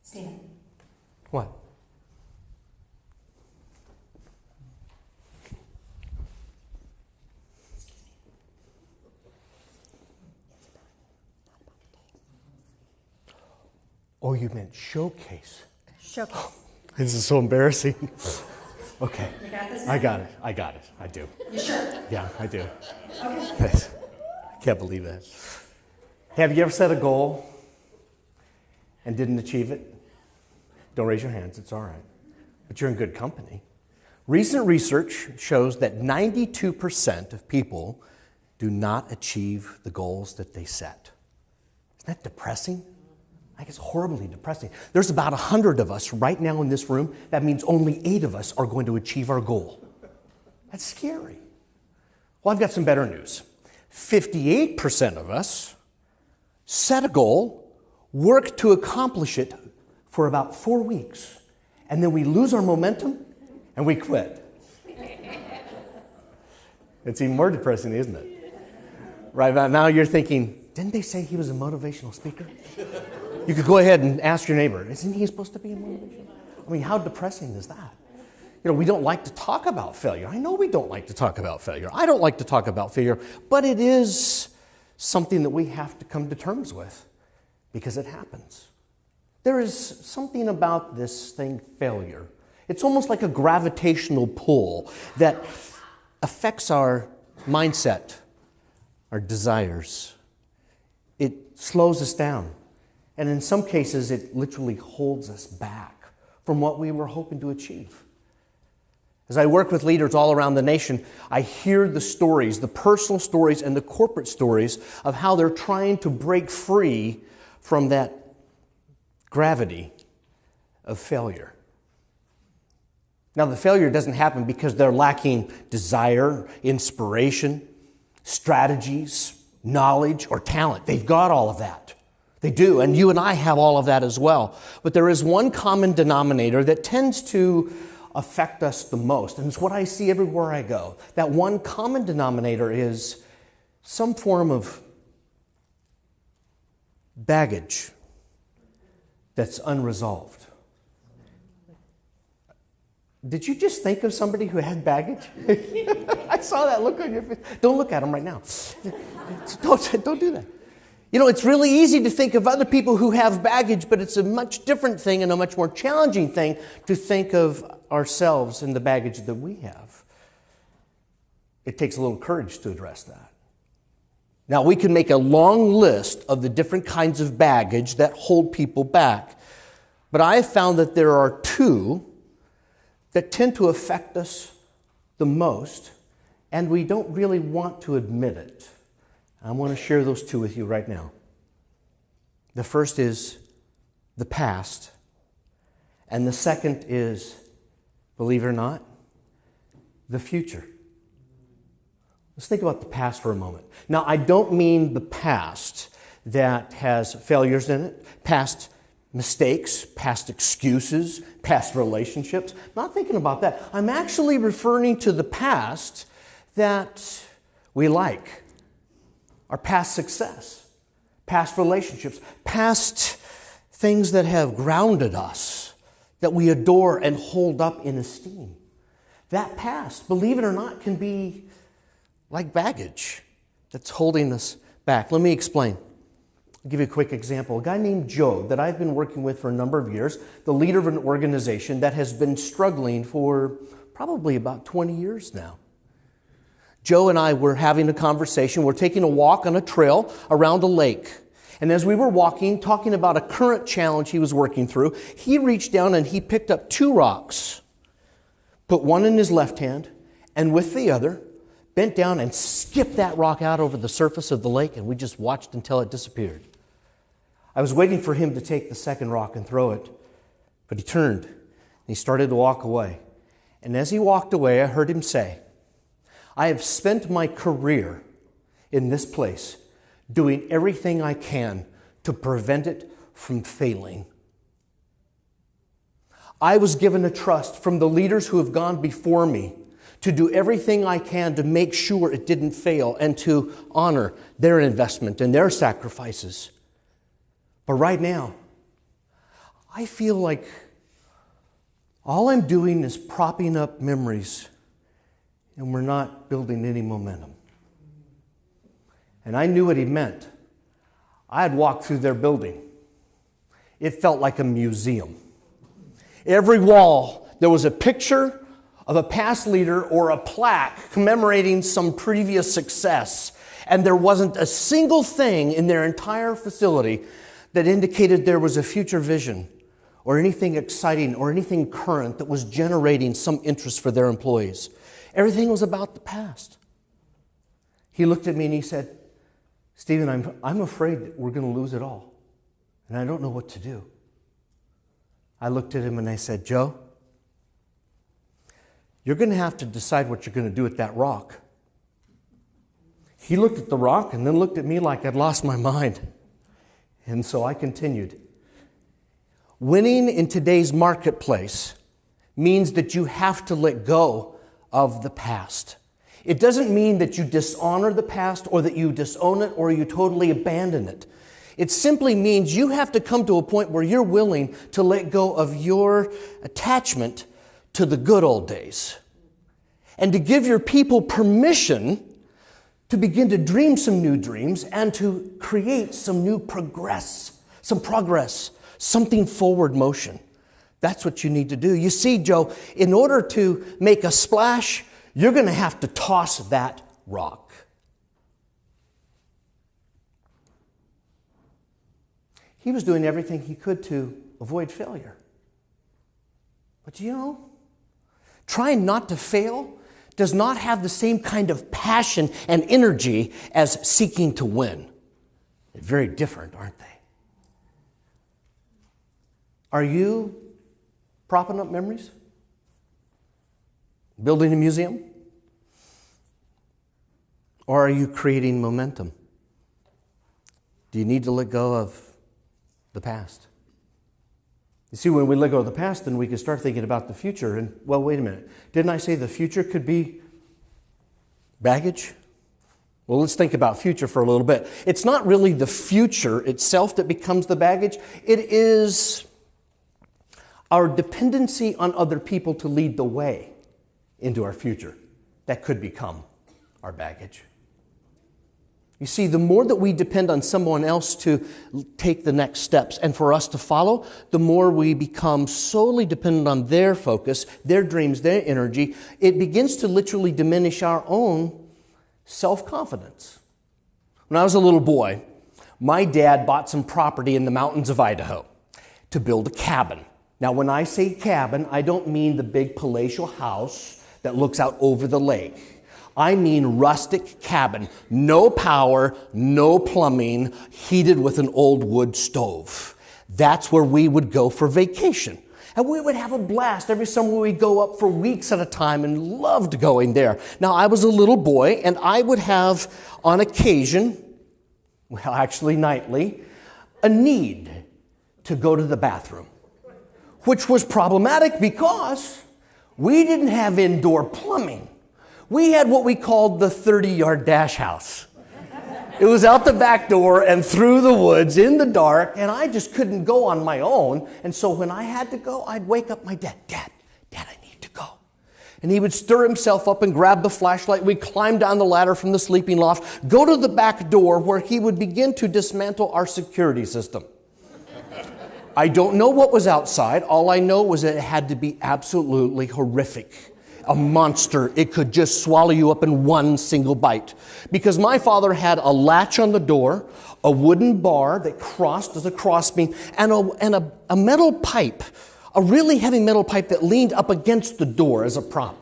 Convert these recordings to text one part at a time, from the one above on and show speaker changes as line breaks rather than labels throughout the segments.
Stephen.
What? Oh, you meant showcase.
Showcase.
This is so embarrassing. Okay.
You got this?
I got it. I do.
You sure?
Yeah, I do.
Okay.
I can't believe that. Have you ever set a goal and didn't achieve it? Don't raise your hands, it's all right. But you're in good company. Recent research shows that 92% of people do not achieve the goals that they set. Isn't that depressing? Like, it's horribly depressing. There's about 100 of us right now in this room. That means only 8 of us are going to achieve our goal. That's scary. Well, I've got some better news. 58% of us set a goal, work to accomplish it for about 4 weeks, and then we lose our momentum and we quit. It's even more depressing, isn't it? Right about now you're thinking, didn't they say he was a motivational speaker? You could go ahead and ask your neighbor, isn't he supposed to be a motivational? I mean, how depressing is that? You know, we don't like to talk about failure. I know we don't like to talk about failure. I don't like to talk about failure, but it is something that we have to come to terms with because it happens. There is something about this thing, failure. It's almost like a gravitational pull that affects our mindset, our desires. It slows us down. And in some cases, it literally holds us back from what we were hoping to achieve. As I work with leaders all around the nation, I hear the stories, the personal stories and the corporate stories of how they're trying to break free from that gravity of failure. Now, the failure doesn't happen because they're lacking desire, inspiration, strategies, knowledge, or talent. They've got all of that. They do, and you and I have all of that as well. But there is one common denominator that tends to affect us the most, and it's what I see everywhere I go. That one common denominator is some form of baggage that's unresolved. Did you just think of somebody who had baggage? I saw that look on your face. Don't look at them right now. Don't do that. You know, it's really easy to think of other people who have baggage, but it's a much different thing and a much more challenging thing to think of ourselves and the baggage that we have. It takes a little courage to address that. Now, we can make a long list of the different kinds of baggage that hold people back, but I have found that there are 2 that tend to affect us the most, and we don't really want to admit it. I want to share those 2 with you right now. The first is the past, and the second is, believe it or not, the future. Let's think about the past for a moment. Now, I don't mean the past that has failures in it, past mistakes, past excuses, past relationships. I'm not thinking about that. I'm actually referring to the past that we like. Our past success, past relationships, past things that have grounded us, that we adore and hold up in esteem. That past, believe it or not, can be like baggage that's holding us back. Let me explain. I'll give you a quick example. A guy named Joe that I've been working with for a number of years, the leader of an organization that has been struggling for probably about 20 years now. Joe and I were having a conversation. We're taking a walk on a trail around a lake. And as we were walking, talking about a current challenge he was working through, he reached down and he picked up 2 rocks, put one in his left hand, and with the other, bent down and skipped that rock out over the surface of the lake, and we just watched until it disappeared. I was waiting for him to take the second rock and throw it, but he turned and he started to walk away. And as he walked away, I heard him say, I have spent my career in this place doing everything I can to prevent it from failing. I was given a trust from the leaders who have gone before me to do everything I can to make sure it didn't fail and to honor their investment and their sacrifices. But right now, I feel like all I'm doing is propping up memories, and we're not building any momentum. And I knew what he meant. I had walked through their building. It felt like a museum. Every wall, there was a picture of a past leader or a plaque commemorating some previous success. And there wasn't a single thing in their entire facility that indicated there was a future vision or anything exciting or anything current that was generating some interest for their employees. Everything was about the past. He looked at me and he said, Stephen, I'm afraid that we're going to lose it all. And I don't know what to do. I looked at him and I said, Joe, you're going to have to decide what you're going to do with that rock. He looked at the rock and then looked at me like I'd lost my mind. And so I continued. Winning in today's marketplace means that you have to let go of the past. It doesn't mean that you dishonor the past or that you disown it or you totally abandon it. It simply means you have to come to a point where you're willing to let go of your attachment to the good old days and to give your people permission to begin to dream some new dreams and to create some new progress, something forward motion. That's what you need to do. You see, Joe, in order to make a splash, you're going to have to toss that rock. He was doing everything he could to avoid failure. But trying not to fail does not have the same kind of passion and energy as seeking to win. They're very different, aren't they? Are you propping up memories? Building a museum? Or are you creating momentum? Do you need to let go of the past? You see, when we let go of the past, then we can start thinking about the future. And, well, wait a minute. Didn't I say the future could be baggage? Well, let's think about future for a little bit. It's not really the future itself that becomes the baggage. It is our dependency on other people to lead the way into our future that could become our baggage. You see, the more that we depend on someone else to take the next steps and for us to follow, the more we become solely dependent on their focus, their dreams, their energy. It begins to literally diminish our own self-confidence. When I was a little boy, my dad bought some property in the mountains of Idaho to build a cabin. Now, when I say cabin, I don't mean the big palatial house that looks out over the lake. I mean rustic cabin, no power, no plumbing, heated with an old wood stove. That's where we would go for vacation. And we would have a blast. Every summer we'd go up for weeks at a time and loved going there. Now, I was a little boy, and I would have, on occasion, well, actually nightly, a need to go to the bathroom, which was problematic because we didn't have indoor plumbing. We had what we called the 30-yard dash house. It was out the back door and through the woods in the dark, and I just couldn't go on my own. And so when I had to go, I'd wake up my dad. Dad, I need to go. And he would stir himself up and grab the flashlight. We'd climb down the ladder from the sleeping loft, go to the back door where he would begin to dismantle our security system. I don't know what was outside. All I know was that it had to be absolutely horrific. A monster. It could just swallow you up in one single bite. Because my father had a latch on the door, a wooden bar that crossed as a crossbeam, and a metal pipe, a really heavy metal pipe that leaned up against the door as a prop.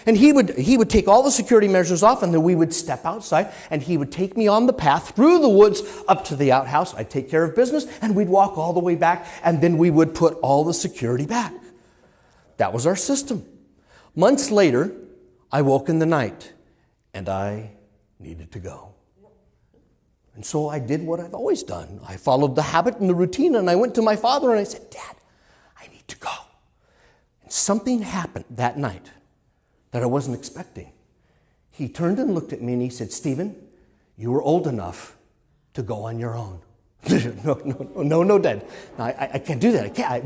And he would take all the security measures off, and then we would step outside, and he would take me on the path through the woods up to the outhouse. I'd take care of business, and we'd walk all the way back, and then we would put all the security back. That was our system. Months later, I woke in the night, and I needed to go. And so I did what I've always done. I followed the habit and the routine, and I went to my father, and I said, Dad, I need to go. And something happened that night that I wasn't expecting. He turned and looked at me, and he said, Stephen, you were old enough to go on your own. No, Dad. No, I can't do that. I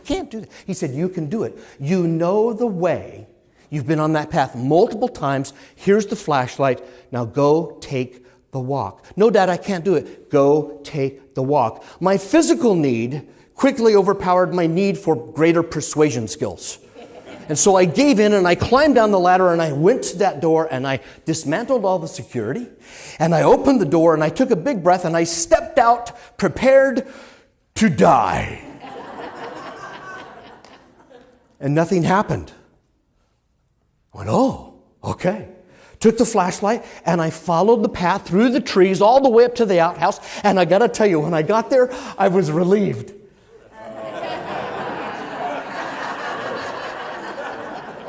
can't do that. He said, you can do it. You know the way. You've been on that path multiple times. Here's the flashlight. Now go take the walk. No, Dad, I can't do it. Go take the walk. My physical need quickly overpowered my need for greater persuasion skills. And so I gave in and I climbed down the ladder and I went to that door and I dismantled all the security and I opened the door and I took a big breath and I stepped out prepared to die. And nothing happened. I went, oh, okay. Took the flashlight and I followed the path through the trees all the way up to the outhouse. And I got to tell you, when I got there, I was relieved.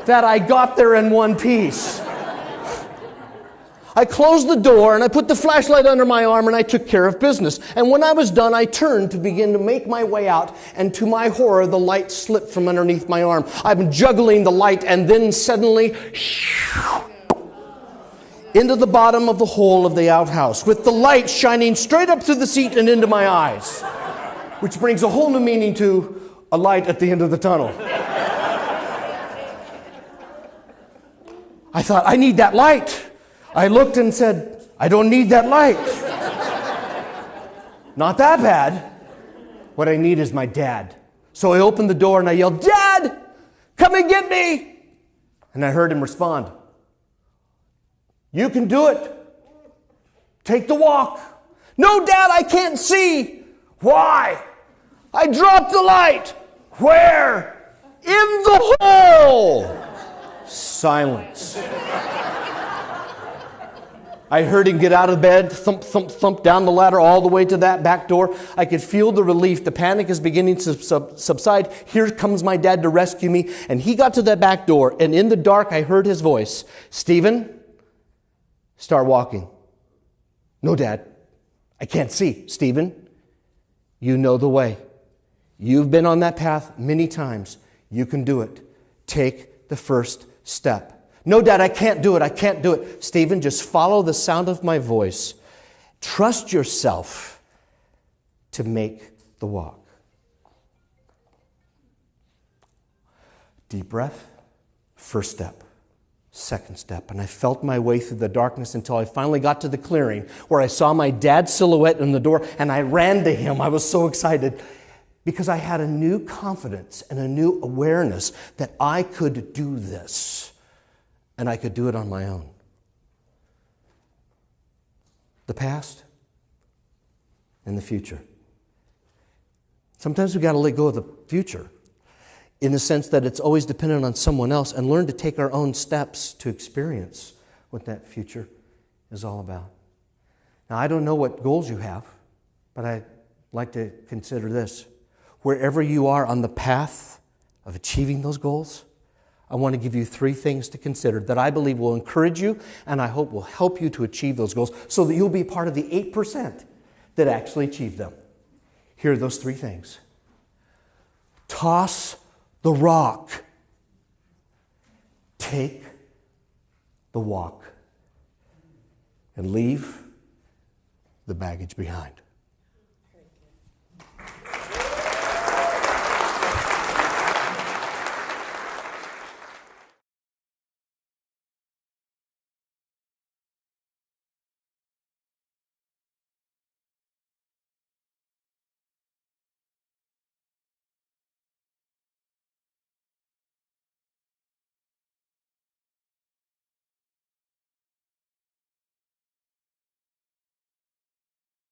That I got there in one piece. I closed the door and I put the flashlight under my arm and I took care of business. And when I was done, I turned to begin to make my way out. And to my horror, the light slipped from underneath my arm. I'm juggling the light and then suddenly into the bottom of the hole of the outhouse with the light shining straight up through the seat and into my eyes. Which brings a whole new meaning to a light at the end of the tunnel. I thought, I need that light. I looked and said, I don't need that light. Not that bad. What I need is my dad. So I opened the door and I yelled, Dad, come and get me. And I heard him respond, you can do it. Take the walk. No, Dad, I can't see. Why? I dropped the light. Where? In the hole. Silence. I heard him get out of bed, thump, thump, thump down the ladder all the way to that back door. I could feel the relief. The panic is beginning to subside. Here comes my dad to rescue me. And he got to that back door, and in the dark, I heard his voice. Stephen, start walking. No, Dad, I can't see. Stephen, you know the way. You've been on that path many times. You can do it. Take the first step. No, Dad, I can't do it. I can't do it. Stephen, just follow the sound of my voice. Trust yourself to make the walk. Deep breath. First step. Second step. And I felt my way through the darkness until I finally got to the clearing where I saw my dad's silhouette in the door and I ran to him. I was so excited because I had a new confidence and a new awareness that I could do this. And I could do it on my own. The past and the future. Sometimes we've got to let go of the future in the sense that it's always dependent on someone else and learn to take our own steps to experience what that future is all about. Now, I don't know what goals you have, but I'd like to consider this. Wherever you are on the path of achieving those goals, I want to give you 3 things to consider that I believe will encourage you and I hope will help you to achieve those goals so that you'll be part of the 8% that actually achieve them. Here are those 3 things. Toss the rock. Take the walk. And leave the baggage behind.